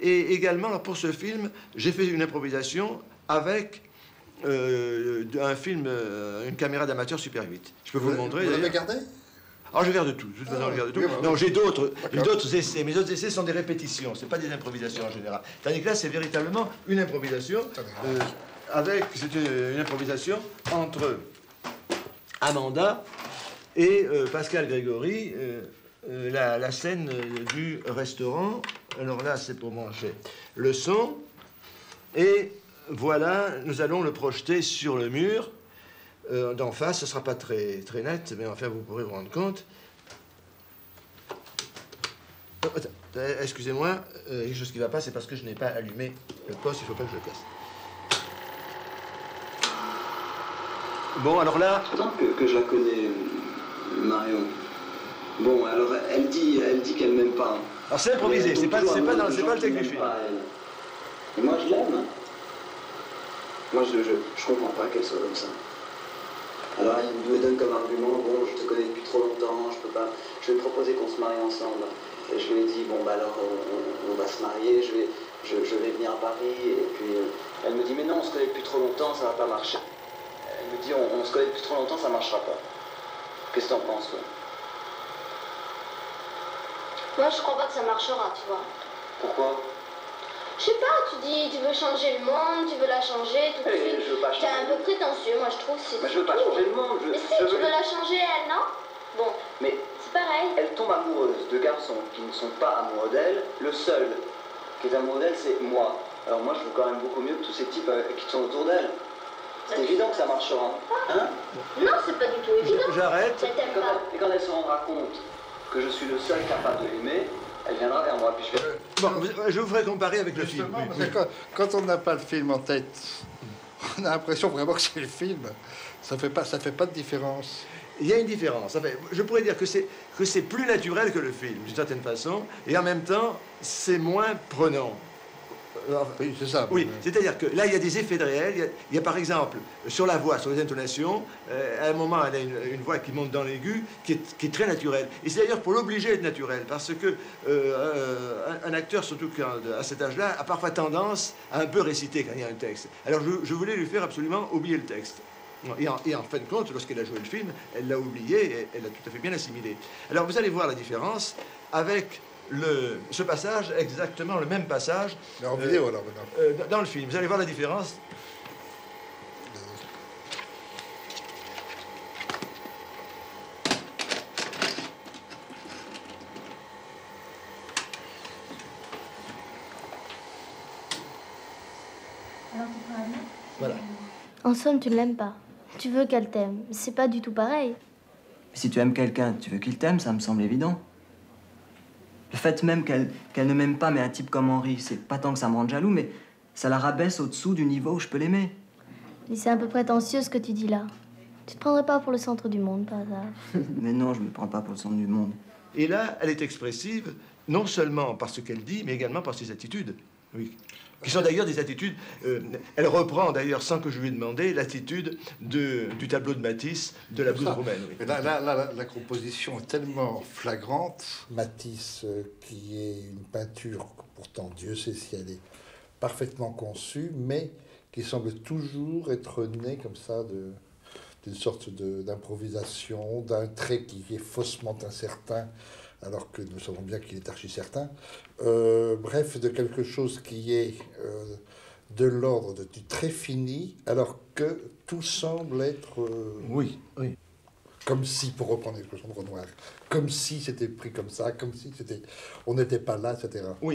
Et également, pour ce film, j'ai fait une improvisation avec un film, une caméra d'amateur Super 8. Je peux vous le montrer. Vous l'avez gardé? Alors, je garde tout. De toute façon, je garde tout. Oui, Non, j'ai d'autres essais. Mes autres essais sont des répétitions. C'est pas des improvisations en général. Tandis que là, c'est véritablement une improvisation. C'est une improvisation entre Amanda et Pascal Grégory. La scène du restaurant. Alors là, c'est pour manger le son. Et voilà, nous allons le projeter sur le mur. D'en face, ce ne sera pas très net, mais enfin, vous pourrez vous rendre compte. Oh, excusez-moi, il y a quelque chose qui ne va pas, c'est parce que je n'ai pas allumé le poste, il ne faut pas que je le casse. Bon, alors là... C'est temps que je la connais, Marion. Bon, alors, elle dit qu'elle m'aime pas. Alors c'est improvisé, c'est pas le texte du film. Et moi, je l'aime. Moi, je comprends pas qu'elle soit comme ça. Alors, il me donne comme argument, bon, je te connais depuis trop longtemps, je vais te proposer qu'on se marie ensemble. Et je lui ai dit, bon, bah alors, on va se marier, je vais venir à Paris. Et puis, elle me dit, mais non, on se connaît depuis trop longtemps, ça va pas marcher. Elle me dit, on se connaît depuis trop longtemps, ça marchera pas. Qu'est-ce que t'en penses, toi? Moi, je crois pas que ça marchera, tu vois. Pourquoi? Je sais pas, tu dis, tu veux changer le monde, tu veux la changer, tout de suite. Je veux pas changer. T'es un peu prétentieux, moi, je trouve. Mais je veux pas changer le monde. Mais si, tu veux la changer, elle, non? Bon, mais c'est pareil. Elle tombe amoureuse de garçons qui ne sont pas amoureux d'elle. Le seul qui est amoureux d'elle, c'est moi. Alors moi, je veux quand même beaucoup mieux que tous ces types qui sont autour d'elle. C'est évident que ça marchera. Hein? Non, c'est pas du tout évident. J'arrête. Et quand elle se rendra compte que je suis le seul capable de l'aimer, elle viendra vers moi. Puis je vais... Bon, je vous ferai comparer avec le film. Quand on n'a pas le film en tête, on a l'impression vraiment que c'est le film. Ça fait pas de différence. Il y a une différence. Enfin, je pourrais dire que c'est plus naturel que le film, d'une certaine façon, et en même temps, c'est moins prenant. Oui, c'est ça. Oui, c'est-à-dire que là, il y a des effets de réel. Il y a par exemple, sur la voix, sur les intonations, à un moment, elle a une voix qui monte dans l'aigu, qui est très naturelle. Et c'est d'ailleurs pour l'obliger d'être naturelle, parce que un acteur, surtout à cet âge-là, a parfois tendance à un peu réciter quand il y a un texte. Alors, je voulais lui faire absolument oublier le texte. Et en fin de compte, lorsqu'elle a joué le film, elle l'a oublié et elle l'a tout à fait bien assimilé. Alors, vous allez voir la différence avec ce passage, exactement le même passage. Mais en vidéo, alors, maintenant. Dans le film. Vous allez voir la différence. Voilà. En somme, tu ne l'aimes pas. Tu veux qu'elle t'aime. C'est pas du tout pareil. Si tu aimes quelqu'un, tu veux qu'il t'aime, ça me semble évident. Le fait même qu'elle ne m'aime pas, mais un type comme Henri, c'est pas tant que ça me rende jaloux, mais ça la rabaisse au-dessous du niveau où je peux l'aimer. Mais c'est un peu prétentieux ce que tu dis là. Tu te prendrais pas pour le centre du monde, par hasard? Mais non, je me prends pas pour le centre du monde. Et là, elle est expressive, non seulement par ce qu'elle dit, mais également par ses attitudes. Oui. Qui sont d'ailleurs des attitudes... elle reprend d'ailleurs, sans que je lui ai demandé, l'attitude du tableau de Matisse de la blouse roumaine. Oui. Mais là, la composition est tellement flagrante. Matisse, qui est une peinture, pourtant Dieu sait si elle est parfaitement conçue, mais qui semble toujours être née comme ça d'une sorte d'improvisation, d'un trait qui est faussement incertain, alors que nous savons bien qu'il est archi certain. Bref, de quelque chose qui est de l'ordre du très fini, alors que tout semble être... Oui, oui. Comme si, pour reprendre l'expression de Renoir, comme si c'était pris comme ça, comme si on n'était pas là, etc. Oui.